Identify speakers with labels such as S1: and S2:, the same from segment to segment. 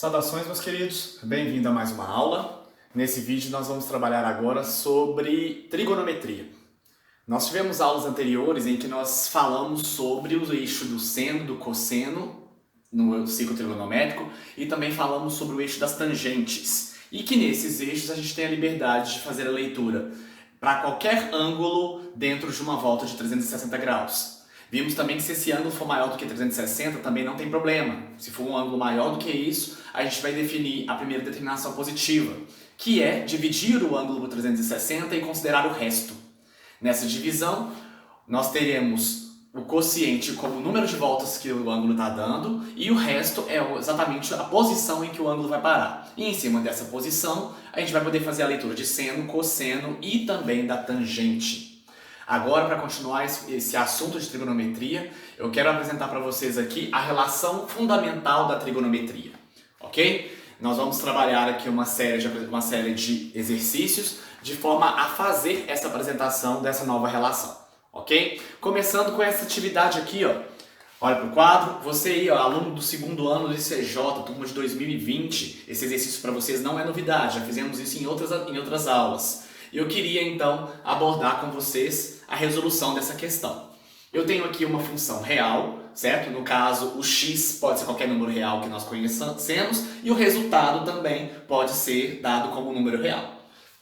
S1: Saudações, meus queridos, bem-vindo a mais uma aula. Nesse vídeo nós vamos trabalhar agora sobre trigonometria. Nós tivemos aulas anteriores em que nós falamos sobre o eixo do seno, do cosseno, no ciclo trigonométrico, e também falamos sobre o eixo das tangentes. E que nesses eixos a gente tem a liberdade de fazer a leitura para qualquer ângulo dentro de uma volta de 360 graus. Vimos também que se esse ângulo for maior do que 360, também não tem problema. Se for um ângulo maior do que isso, a gente vai definir a primeira determinação positiva, que é dividir o ângulo por 360 e considerar o resto. Nessa divisão, nós teremos o quociente como o número de voltas que o ângulo está dando e o resto é exatamente a posição em que o ângulo vai parar. E em cima dessa posição, a gente vai poder fazer a leitura de seno, cosseno e também da tangente. Agora, para continuar esse assunto de trigonometria, eu quero apresentar para vocês aqui a relação fundamental da trigonometria, ok? Nós vamos trabalhar aqui uma série de exercícios de forma a fazer essa apresentação dessa nova relação, ok? Começando com essa atividade aqui, ó. Olha para o quadro, você aí, ó, aluno do segundo ano do ICJ, turma de 2020, esse exercício para vocês não é novidade, já fizemos isso em outras aulas. Eu queria então abordar com vocês a resolução dessa questão. Eu tenho aqui uma função real, certo? No caso, o x pode ser qualquer número real que nós conhecemos e o resultado também pode ser dado como número real,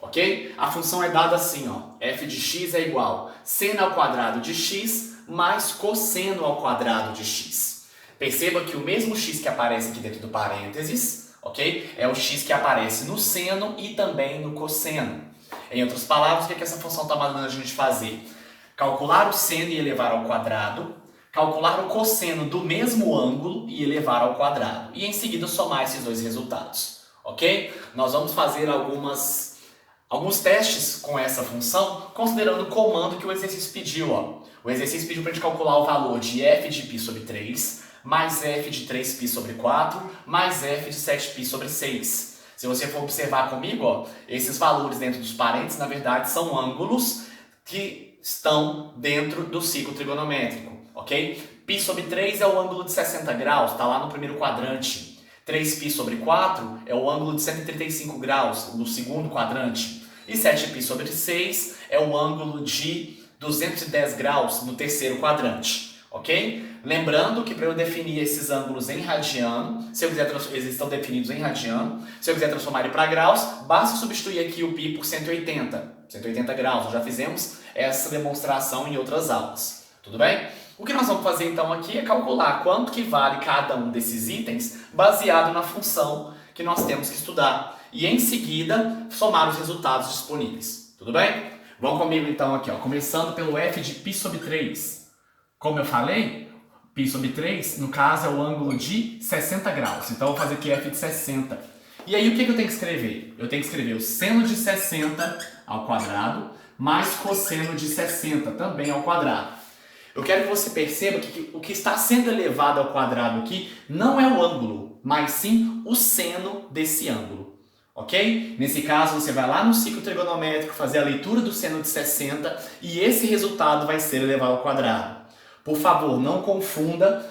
S1: ok? A função é dada assim, ó, f de x é igual seno ao quadrado de x mais cosseno ao quadrado de x. Perceba que o mesmo x que aparece aqui dentro do parênteses, ok? É o x que aparece no seno e também no cosseno. Em outras palavras, o que essa função está mandando a gente fazer? Calcular o seno e elevar ao quadrado, calcular o cosseno do mesmo ângulo e elevar ao quadrado. E em seguida somar esses dois resultados, ok? Nós vamos fazer alguns testes com essa função, considerando o comando que o exercício pediu. Ó. O exercício pediu para a gente calcular o valor de f de π sobre 3, mais f de 3π sobre 4, mais f de 7π sobre 6. Se você for observar comigo, ó, esses valores dentro dos parênteses, na verdade, são ângulos que estão dentro do ciclo trigonométrico, ok? π sobre 3 é o ângulo de 60 graus, está lá no primeiro quadrante. 3π sobre 4 é o ângulo de 135 graus, no segundo quadrante. E 7π sobre 6 é o ângulo de 210 graus, no terceiro quadrante, ok? Lembrando que para eu definir esses ângulos em radiano, eles estão definidos em radiano, se eu quiser transformar ele para graus, basta substituir aqui o π por 180 graus. Nós já fizemos essa demonstração em outras aulas, tudo bem? O que nós vamos fazer então aqui é calcular quanto que vale cada um desses itens baseado na função que nós temos que estudar e em seguida somar os resultados disponíveis, tudo bem? Vão comigo então aqui, ó, começando pelo f de π sobre 3. Como eu falei, π sobre 3, no caso, é o ângulo de 60 graus. Então, eu vou fazer aqui f de 60. E aí, o que eu tenho que escrever? Eu tenho que escrever o seno de 60 ao quadrado, mais cosseno de 60 também ao quadrado. Eu quero que você perceba que o que está sendo elevado ao quadrado aqui não é o ângulo, mas sim o seno desse ângulo. Ok? Nesse caso, você vai lá no ciclo trigonométrico fazer a leitura do seno de 60 e esse resultado vai ser elevado ao quadrado. Por favor, não confunda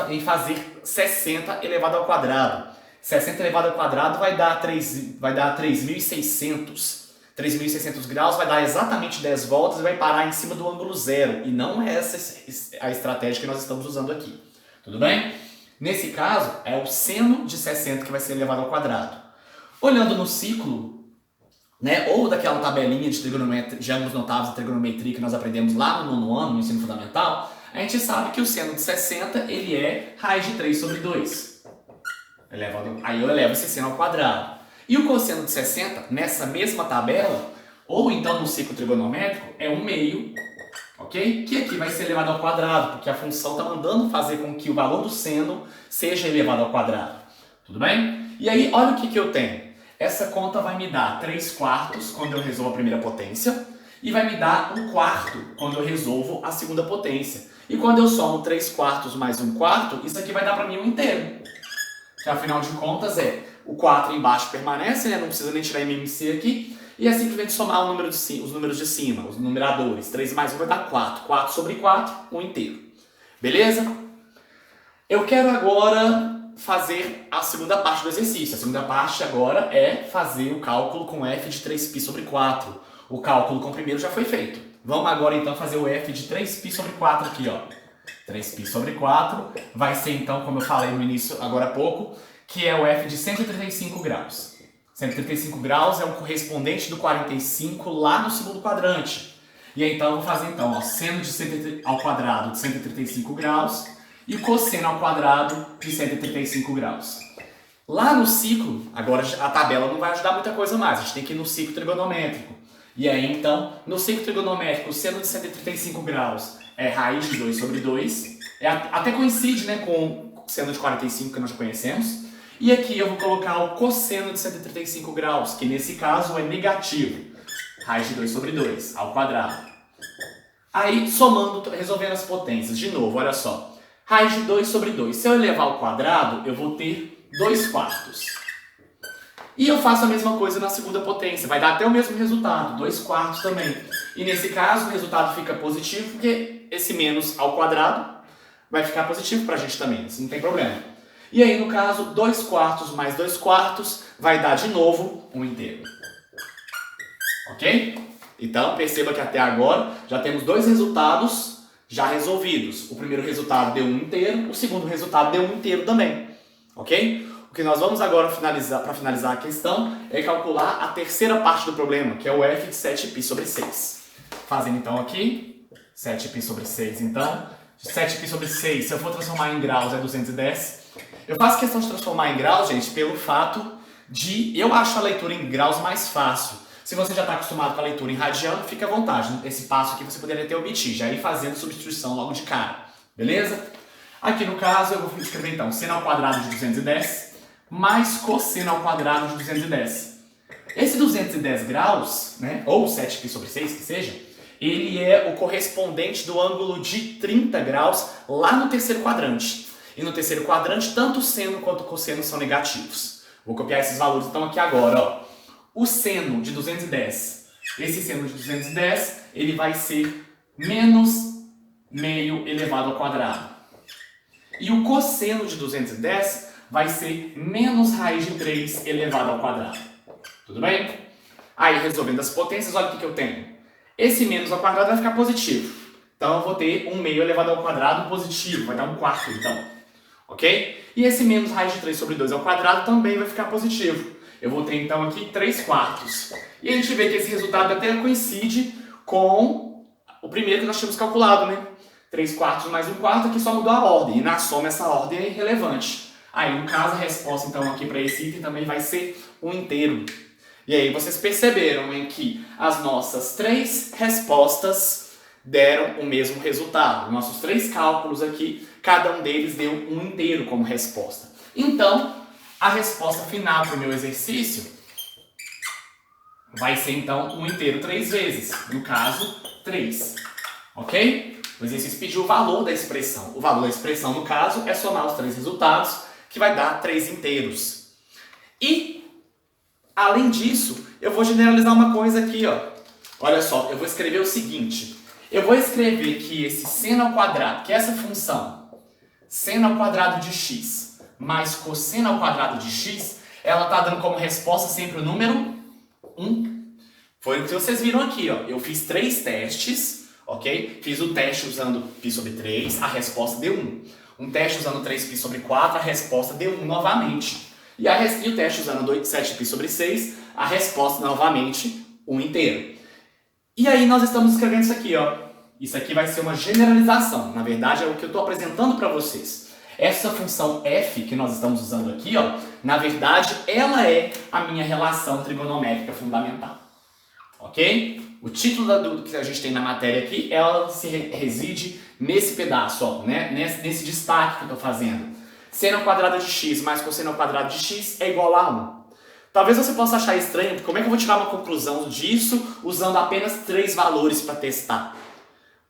S1: em fazer 60 elevado ao quadrado. 60 elevado ao quadrado vai dar 3.600. 3.600 graus vai dar exatamente 10 voltas e vai parar em cima do ângulo zero. E não é essa a estratégia que nós estamos usando aqui. Tudo bem? Nesse caso, é o seno de 60 que vai ser elevado ao quadrado. Olhando no ciclo, né, ou daquela tabelinha de ângulos notáveis de trigonometria que nós aprendemos lá no nono ano, no ensino fundamental, a gente sabe que o seno de 60 ele é raiz de 3 sobre 2. Aí eu elevo esse seno ao quadrado. E o cosseno de 60, nessa mesma tabela, ou então no ciclo trigonométrico, é 1/2, ok? Que aqui vai ser elevado ao quadrado, porque a função está mandando fazer com que o valor do seno seja elevado ao quadrado. Tudo bem? E aí, olha o que eu tenho. Essa conta vai me dar 3/4 quando eu resolvo a primeira potência e vai me dar 1/4 quando eu resolvo a segunda potência. E quando eu somo 3/4 mais 1/4, isso aqui vai dar para mim 1 inteiro. Que afinal de contas o 4 embaixo permanece, né? Não precisa nem tirar MMC aqui. E é simplesmente somar os números de cima, os numeradores. 3 mais 1 vai dar 4. 4 sobre 4, 1 inteiro. Beleza? Eu quero agora fazer a segunda parte do exercício. A segunda parte agora é fazer o cálculo com f de 3π sobre 4. O cálculo com o primeiro já foi feito. Vamos agora então fazer o f de 3π sobre 4 aqui, ó. 3π sobre 4 vai ser então, como eu falei no início agora há pouco, que é o f de 135 graus. 135 graus é o correspondente do 45 lá no segundo quadrante. E aí, então eu vou fazer então, ó, seno ao quadrado de 135 graus e cosseno ao quadrado de 135 graus. Lá no ciclo, agora a tabela não vai ajudar muita coisa mais, a gente tem que ir no ciclo trigonométrico. E aí então, no ciclo trigonométrico, o seno de 135 graus é raiz de 2 sobre 2. Até coincide, né, com o seno de 45 que nós já conhecemos. E aqui eu vou colocar o cosseno de 135 graus, que nesse caso é negativo. Raiz de 2 sobre 2, ao quadrado. Aí, somando, resolvendo as potências, de novo, olha só. Raiz de 2 sobre 2. Se eu elevar ao quadrado, eu vou ter 2 quartos. E eu faço a mesma coisa na segunda potência. Vai dar até o mesmo resultado, 2 quartos também. E nesse caso, o resultado fica positivo, porque esse menos ao quadrado vai ficar positivo pra gente também, isso não tem problema. E aí, no caso, 2 quartos mais 2 quartos vai dar de novo 1 inteiro. Ok? Então, perceba que até agora já temos 2 resultados já resolvidos. O primeiro resultado deu 1 inteiro, o segundo resultado deu 1 inteiro também. Ok? O que nós vamos agora para finalizar a questão é calcular a terceira parte do problema, que é o f de 7π sobre 6. Fazendo então aqui, 7π sobre 6 então. 7π sobre 6, se eu for transformar em graus, é 210. Eu faço questão de transformar em graus, gente, pelo fato de eu acho a leitura em graus mais fácil. Se você já está acostumado com a leitura em radiano, fica à vontade. Esse passo aqui você poderia ter omitido, já ir fazendo substituição logo de cara. Beleza? Aqui no caso, eu vou escrever então seno ao quadrado de 210 mais cosseno ao quadrado de 210. Esse 210 graus, né, ou 7π sobre 6 que seja, ele é o correspondente do ângulo de 30 graus lá no terceiro quadrante. E no terceiro quadrante, tanto o seno quanto o cosseno são negativos. Vou copiar esses valores então aqui agora, ó. O seno de 210, esse seno de 210, ele vai ser menos meio elevado ao quadrado. E o cosseno de 210 vai ser menos raiz de 3 elevado ao quadrado. Tudo bem? Aí, resolvendo as potências, olha o que eu tenho. Esse menos ao quadrado vai ficar positivo. Então, eu vou ter 1 meio elevado ao quadrado positivo, vai dar 1 quarto, então. Ok? E esse menos raiz de 3 sobre 2 ao quadrado também vai ficar positivo. Eu vou ter, então, aqui 3 quartos. E a gente vê que esse resultado até coincide com o primeiro que nós tínhamos calculado, né? 3 quartos mais 1 quarto, aqui só mudou a ordem. E na soma, essa ordem é irrelevante. Aí, no caso, a resposta, então, aqui para esse item também vai ser 1 inteiro. E aí, vocês perceberam em que as nossas 3 respostas deram o mesmo resultado. Nossos 3 cálculos aqui, cada um deles deu 1 inteiro como resposta. Então, a resposta final para o meu exercício vai ser, então, 1 inteiro 3 vezes. No caso, 3. Ok? O exercício pediu o valor da expressão. O valor da expressão, no caso, é somar os 3 resultados, que vai dar 3 inteiros. E, além disso, eu vou generalizar uma coisa aqui, ó. Olha só, eu vou escrever o seguinte. Eu vou escrever que esse seno ao quadrado, que é essa função, seno ao quadrado de x mais cosseno ao quadrado de x, ela está dando como resposta sempre o número 1. Foi o que vocês viram aqui, ó. Eu fiz 3 testes, ok? Fiz o teste usando π sobre 3, a resposta deu 1. Um teste usando 3π sobre 4, a resposta deu 1 novamente. E o teste usando 7π sobre 6, a resposta novamente 1 inteiro. E aí nós estamos escrevendo isso aqui, ó. Isso aqui vai ser uma generalização. Na verdade, é o que eu estou apresentando para vocês. Essa função f que nós estamos usando aqui, ó, na verdade, ela é a minha relação trigonométrica fundamental. Ok? O título que a gente tem na matéria aqui, ela se reside nesse pedaço, ó, né? nesse destaque que eu estou fazendo. Seno ao quadrado de x mais cosseno ao quadrado de x é igual a 1. Talvez você possa achar estranho, porque como é que eu vou tirar uma conclusão disso usando apenas 3 valores para testar?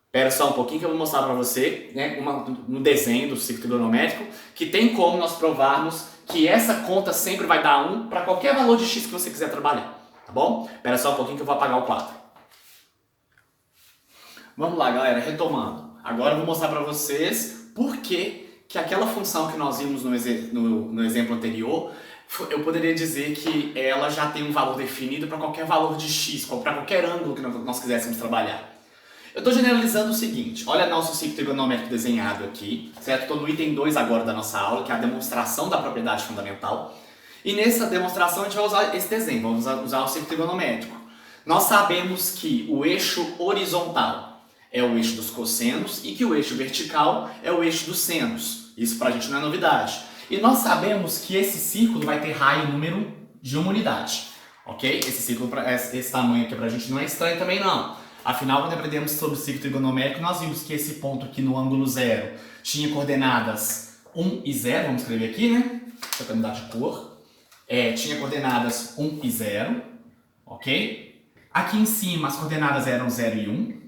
S1: Espera só um pouquinho que eu vou mostrar para você, né, no desenho do ciclo trigonométrico, que tem como nós provarmos que essa conta sempre vai dar 1 para qualquer valor de x que você quiser trabalhar. Tá bom? Espera só um pouquinho que eu vou apagar o quadro. Vamos lá, galera, retomando. Agora eu vou mostrar para vocês por que que aquela função que nós vimos no exemplo anterior, eu poderia dizer que ela já tem um valor definido para qualquer valor de x, para qualquer ângulo que nós quiséssemos trabalhar. Eu estou generalizando o seguinte, olha nosso ciclo trigonométrico desenhado aqui, certo? Estou no item 2 agora da nossa aula, que é a demonstração da propriedade fundamental. E nessa demonstração a gente vai usar esse desenho, vamos usar o ciclo trigonométrico. Nós sabemos que o eixo horizontal é o eixo dos cossenos e que o eixo vertical é o eixo dos senos. Isso pra gente não é novidade. E nós sabemos que esse círculo vai ter raio número de uma unidade. Ok? Esse círculo, esse tamanho aqui pra gente não é estranho também não. Afinal, quando aprendemos sobre o ciclo trigonométrico, nós vimos que esse ponto aqui no ângulo zero tinha coordenadas 1 e 0, vamos escrever aqui, né? Deixa eu mudar de cor. Tinha coordenadas 1 e 0, ok? Aqui em cima as coordenadas eram 0 e 1,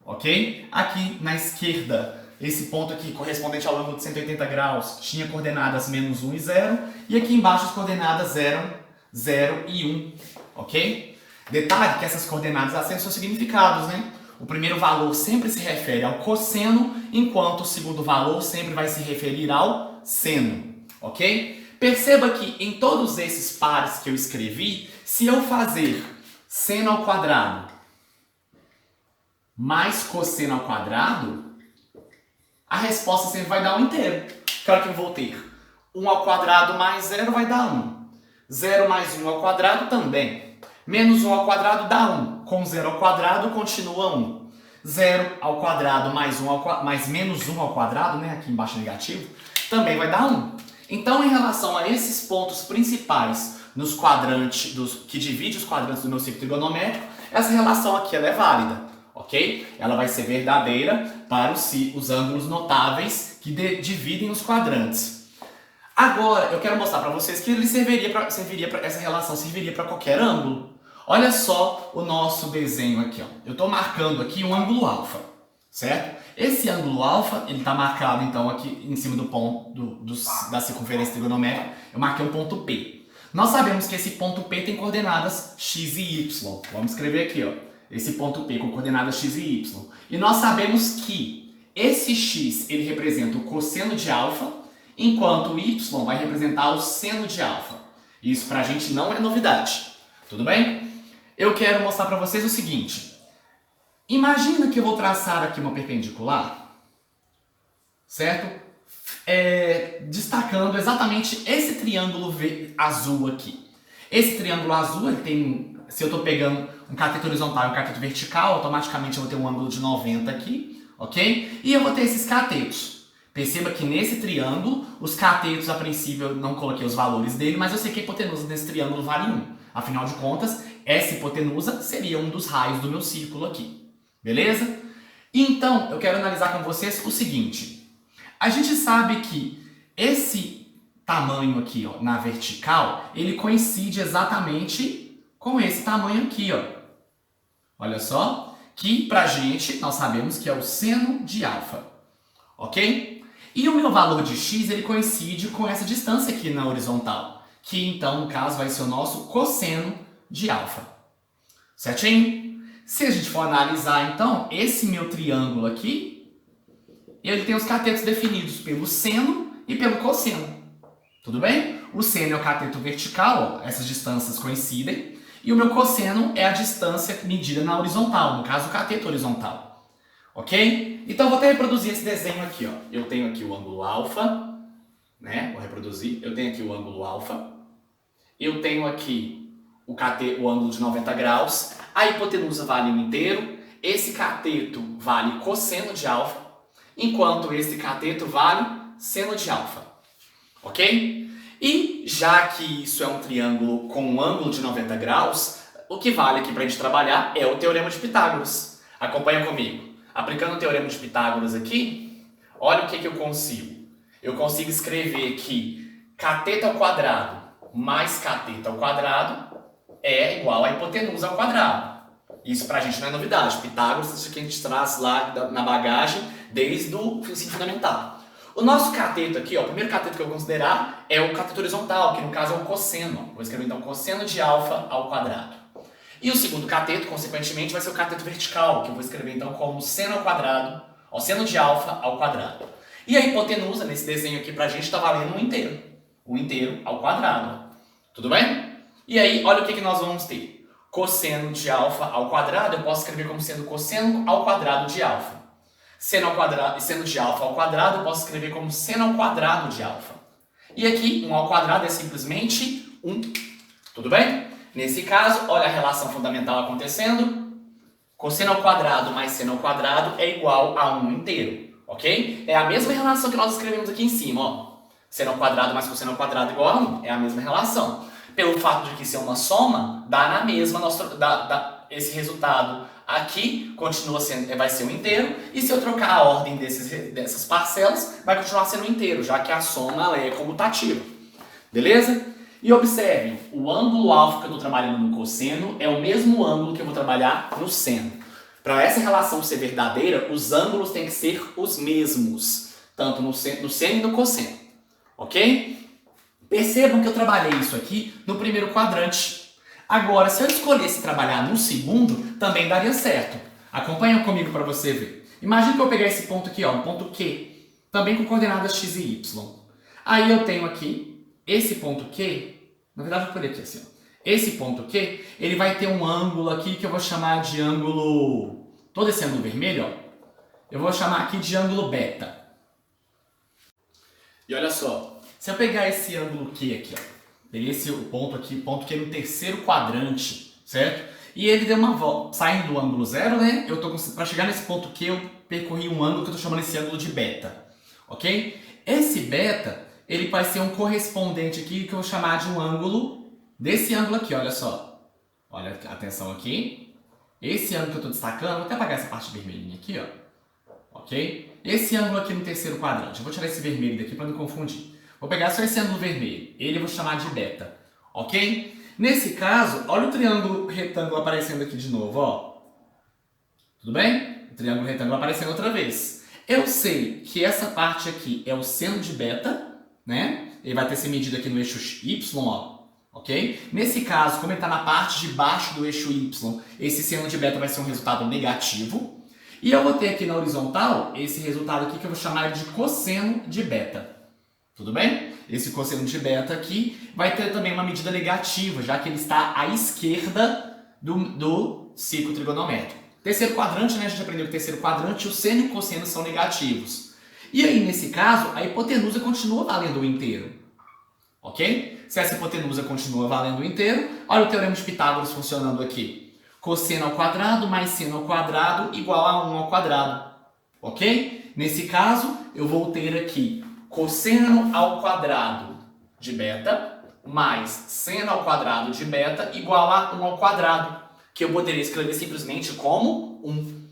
S1: ok? Aqui na esquerda, esse ponto aqui correspondente ao ângulo de 180 graus tinha coordenadas menos 1 e 0, e aqui embaixo as coordenadas eram 0 e 1, ok? Detalhe que essas coordenadas têm seus significados, né? O primeiro valor sempre se refere ao cosseno, enquanto o segundo valor sempre vai se referir ao seno, ok? Perceba que em todos esses pares que eu escrevi, se eu fazer seno ao quadrado mais cosseno ao quadrado, a resposta sempre vai dar 1 inteiro. Claro que eu vou ter 1 ao quadrado mais 0 vai dar 1. 0 mais 1 ao quadrado também. Menos 1 ao quadrado dá 1. Com 0 ao quadrado continua 1. 0 ao quadrado mais menos 1 ao quadrado, né? Aqui embaixo negativo, também vai dar 1. Então, em relação a esses pontos principais nos quadrantes, que dividem os quadrantes do meu ciclo trigonométrico, essa relação aqui ela é válida, ok? Ela vai ser verdadeira para os ângulos notáveis que dividem os quadrantes. Agora, eu quero mostrar para vocês que ele essa relação serviria para qualquer ângulo. Olha só o nosso desenho aqui, ó. Eu estou marcando aqui um ângulo alfa, certo? Esse ângulo alfa, ele está marcado então aqui em cima do ponto da circunferência trigonométrica. Eu marquei um ponto P. Nós sabemos que esse ponto P tem coordenadas x e y. Vamos escrever aqui, ó. Esse ponto P com coordenadas x e y. E nós sabemos que esse x ele representa o cosseno de alfa, enquanto o y vai representar o seno de alfa. Isso pra gente não é novidade. Tudo bem? Eu quero mostrar para vocês o seguinte. Imagina que eu vou traçar aqui uma perpendicular, certo? Destacando exatamente esse triângulo azul aqui. Esse triângulo azul, ele tem, se eu estou pegando um cateto horizontal e um cateto vertical, automaticamente eu vou ter um ângulo de 90 aqui, ok? E eu vou ter esses catetos. Perceba que nesse triângulo, os catetos, a princípio, eu não coloquei os valores dele, mas eu sei que a hipotenusa desse triângulo vale 1. Afinal de contas, essa hipotenusa seria um dos raios do meu círculo aqui. Beleza? Então, eu quero analisar com vocês o seguinte. A gente sabe que esse tamanho aqui, ó, na vertical, ele coincide exatamente com esse tamanho aqui, ó. Olha só, que pra gente, nós sabemos que é o seno de alfa. Ok? E o meu valor de x, ele coincide com essa distância aqui na horizontal, que então, no caso, vai ser o nosso cosseno de alfa. Certinho? Se a gente for analisar, então, esse meu triângulo aqui, ele tem os catetos definidos pelo seno e pelo cosseno. Tudo bem? O seno é o cateto vertical, ó, essas distâncias coincidem, e o meu cosseno é a distância medida na horizontal, no caso, o cateto horizontal. Ok? Então, eu vou até reproduzir esse desenho aqui, ó. Eu tenho aqui o ângulo alfa, né? Vou reproduzir. Eu tenho aqui o ângulo alfa. Eu tenho aqui o ângulo de 90 graus. A hipotenusa vale 1 inteiro. Esse cateto vale cosseno de alfa, enquanto esse cateto vale seno de alfa. Ok? E já que isso é um triângulo com um ângulo de 90 graus, o que vale aqui para a gente trabalhar é o Teorema de Pitágoras. Acompanha comigo. Aplicando o Teorema de Pitágoras aqui, olha o que eu consigo. Eu consigo escrever que cateto ao quadrado mais cateto ao quadrado é igual a hipotenusa ao quadrado. Isso pra gente não é novidade. Pitágoras, isso que a gente traz lá na bagagem desde o ensino fundamental. O nosso cateto aqui, ó, o primeiro cateto que eu vou considerar é o cateto horizontal, que no caso é o cosseno. Vou escrever então cosseno de alfa ao quadrado. E o segundo cateto, consequentemente, vai ser o cateto vertical, que eu vou escrever então como seno ao quadrado, ó, seno de alfa ao quadrado. E a hipotenusa, nesse desenho aqui pra gente, está valendo um inteiro ao quadrado. Tudo bem? E aí, olha o que nós vamos ter. Cosseno de alfa ao quadrado, eu posso escrever como sendo cosseno ao quadrado de alfa. Seno de alfa ao quadrado, eu posso escrever como seno ao quadrado de alfa. E aqui, 1 ao quadrado é simplesmente 1. Tudo bem? Nesse caso, olha a relação fundamental acontecendo. Cosseno ao quadrado mais seno ao quadrado é igual a 1 inteiro. Ok? É a mesma relação que nós escrevemos aqui em cima. Ó. Seno ao quadrado mais cosseno ao quadrado igual a 1. É a mesma relação. Pelo fato de que ser uma soma, dá na mesma, esse resultado aqui continua sendo, vai ser um inteiro, e se eu trocar a ordem dessas parcelas, vai continuar sendo um inteiro, já que a soma ela é comutativa. Beleza? E observe, o ângulo alfa que eu estou trabalhando no cosseno é o mesmo ângulo que eu vou trabalhar no seno. Para essa relação ser verdadeira, os ângulos têm que ser os mesmos, tanto no seno e no cosseno. Ok? Percebam que eu trabalhei isso aqui no primeiro quadrante. Agora, se eu escolhesse trabalhar no segundo, também daria certo. Acompanha comigo para você ver. Imagina que eu pegar esse ponto aqui, ó, um ponto Q, também com coordenadas x e y. Aí eu tenho aqui esse ponto Q, na verdade eu vou por aqui assim, ó. Esse ponto Q, ele vai ter um ângulo aqui que eu vou chamar de ângulo, todo esse ângulo vermelho, ó, eu vou chamar aqui de ângulo beta. E olha só, se eu pegar esse ângulo Q aqui, ó, esse ponto aqui, ponto Q no terceiro quadrante, certo? E ele deu uma volta, saindo do ângulo zero, né? Para chegar nesse ponto Q, eu percorri um ângulo que eu estou chamando esse ângulo de beta, ok? Esse beta, ele vai ser um correspondente aqui que eu vou chamar de um ângulo desse ângulo aqui, olha só. Olha, atenção aqui. Esse ângulo que eu estou destacando, vou até apagar essa parte vermelhinha aqui, ó. Ok? Esse ângulo aqui no terceiro quadrante. Eu vou tirar esse vermelho daqui para não confundir. Vou pegar só esse ângulo vermelho. Ele eu vou chamar de beta. Ok? Nesse caso, olha o triângulo retângulo aparecendo aqui de novo, ó. Tudo bem? O triângulo retângulo aparecendo outra vez. Eu sei que essa parte aqui é o seno de beta, né? Ele vai ter essa medida aqui no eixo y, ó. Ok? Nesse caso, como ele está na parte de baixo do eixo y, esse seno de beta vai ser um resultado negativo. E eu vou ter aqui na horizontal esse resultado aqui que eu vou chamar de cosseno de beta. Tudo bem? Esse cosseno de beta aqui vai ter também uma medida negativa, já que ele está à esquerda do ciclo trigonométrico. Terceiro quadrante, né? A gente aprendeu que terceiro quadrante, o seno e o cosseno são negativos. E aí, nesse caso, a hipotenusa continua valendo o inteiro. Ok? Se essa hipotenusa continua valendo o inteiro, olha o teorema de Pitágoras funcionando aqui. Cosseno ao quadrado mais seno ao quadrado igual a 1 ao quadrado. Ok? Nesse caso, eu vou ter aqui cosseno ao quadrado de beta mais seno ao quadrado de beta igual a 1 ao quadrado, que eu poderia escrever simplesmente como 1.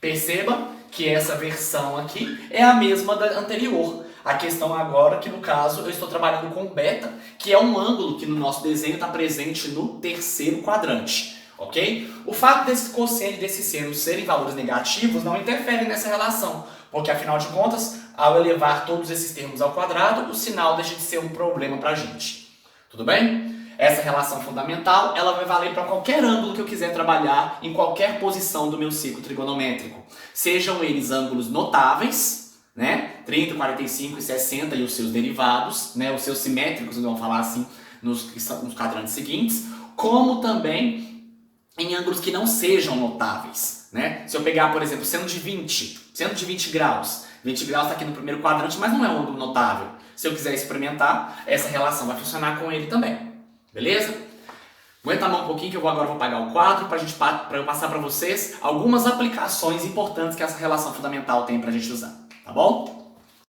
S1: Perceba que essa versão aqui é a mesma da anterior. A questão agora é que, no caso, eu estou trabalhando com beta, que é um ângulo que no nosso desenho está presente no terceiro quadrante. Ok? O fato desse cosseno e desse seno serem valores negativos não interfere nessa relação, porque, afinal de contas, ao elevar todos esses termos ao quadrado, o sinal deixa de ser um problema para a gente. Tudo bem? Essa relação fundamental ela vai valer para qualquer ângulo que eu quiser trabalhar em qualquer posição do meu ciclo trigonométrico. Sejam eles ângulos notáveis, né? 30, 45 e 60 e os seus derivados, né? Os seus simétricos, vamos falar assim, nos quadrantes seguintes, como também em ângulos que não sejam notáveis, né? Se eu pegar, por exemplo, seno de 20 graus. 20 graus está aqui no primeiro quadrante, mas não é um ângulo notável. Se eu quiser experimentar, essa relação vai funcionar com ele também. Beleza? Aguenta a mão um pouquinho que eu agora vou apagar o quadro para eu passar para vocês algumas aplicações importantes que essa relação fundamental tem para a gente usar. Tá bom?